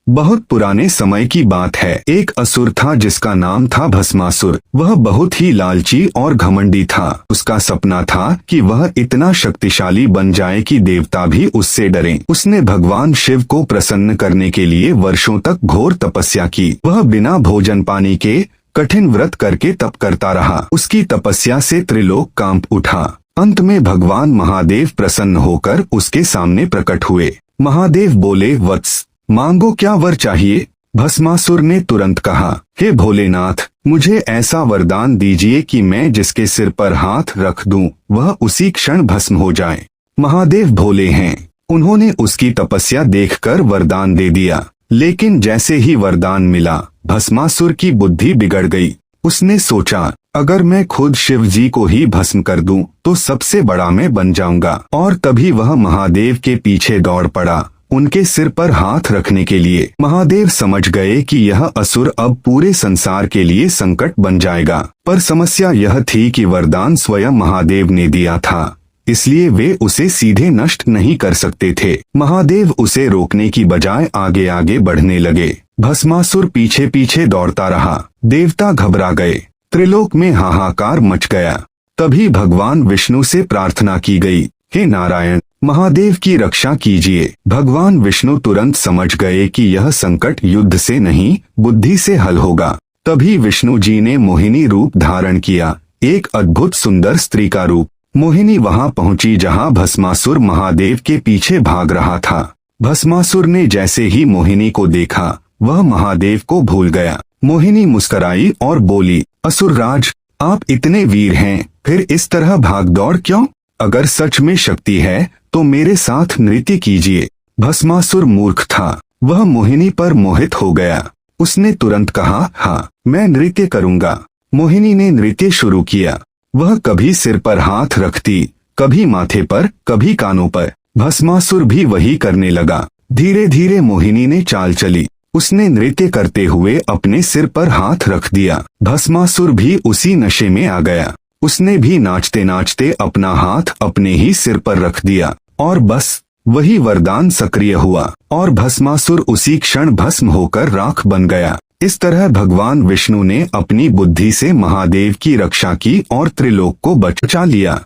बहुत पुराने समय की बात है। एक असुर था जिसका नाम था भस्मासुर। वह बहुत ही लालची और घमंडी था। उसका सपना था कि वह इतना शक्तिशाली बन जाए कि देवता भी उससे डरें। उसने भगवान शिव को प्रसन्न करने के लिए वर्षों तक घोर तपस्या की। वह बिना भोजन पानी के कठिन व्रत करके तप करता रहा। उसकी तपस्या से त्रिलोक कांप उठा। अंत में भगवान महादेव प्रसन्न होकर उसके सामने प्रकट हुए। महादेव बोले, वत्स, मांगो, क्या वर चाहिए? भस्मासुर ने तुरंत कहा, हे भोलेनाथ, मुझे ऐसा वरदान दीजिए कि मैं जिसके सिर पर हाथ रख दूं, वह उसी क्षण भस्म हो जाए। महादेव भोले हैं। उन्होंने उसकी तपस्या देखकर वरदान दे दिया। लेकिन जैसे ही वरदान मिला, भस्मासुर की बुद्धि बिगड़ गई। उसने सोचा, अगर मैं खुद शिव जी को ही भस्म कर दूं, तो सबसे बड़ा मैं बन जाऊंगा। और तभी वह महादेव के पीछे दौड़ पड़ा, उनके सिर पर हाथ रखने के लिए। महादेव समझ गए कि यह असुर अब पूरे संसार के लिए संकट बन जाएगा। पर समस्या यह थी कि वरदान स्वयं महादेव ने दिया था, इसलिए वे उसे सीधे नष्ट नहीं कर सकते थे। महादेव उसे रोकने की बजाय आगे आगे बढ़ने लगे। भस्मासुर पीछे पीछे दौड़ता रहा। देवता घबरा गए। त्रिलोक में हाहाकार मच गया। तभी भगवान विष्णु से प्रार्थना की गई, हे नारायण, महादेव की रक्षा कीजिए। भगवान विष्णु तुरंत समझ गए कि यह संकट युद्ध से नहीं, बुद्धि से हल होगा। तभी विष्णु जी ने मोहिनी रूप धारण किया, एक अद्भुत सुंदर स्त्री का रूप। मोहिनी वहां पहुंची जहां भस्मासुर महादेव के पीछे भाग रहा था। भस्मासुर ने जैसे ही मोहिनी को देखा, वह महादेव को भूल गया। मोहिनी मुस्कुराई और बोली, असुरराज, आप इतने वीर हैं, फिर इस तरह भागदौड़ क्यों? अगर सच में शक्ति है तो मेरे साथ नृत्य कीजिए। भस्मासुर मूर्ख था। वह मोहिनी पर मोहित हो गया। उसने तुरंत कहा, हाँ, मैं नृत्य करूंगा। मोहिनी ने नृत्य शुरू किया। वह कभी सिर पर हाथ रखती, कभी माथे पर, कभी कानों पर। भस्मासुर भी वही करने लगा। धीरे धीरे मोहिनी ने चाल चली। उसने नृत्य करते हुए अपने सिर पर हाथ रख दिया। भस्मासुर भी उसी नशे में आ गया। उसने भी नाचते नाचते अपना हाथ अपने ही सिर पर रख दिया और बस वही वरदान सक्रिय हुआ और भस्मासुर उसी क्षण भस्म होकर राख बन गया। इस तरह भगवान विष्णु ने अपनी बुद्धि से महादेव की रक्षा की और त्रिलोक को बचा लिया।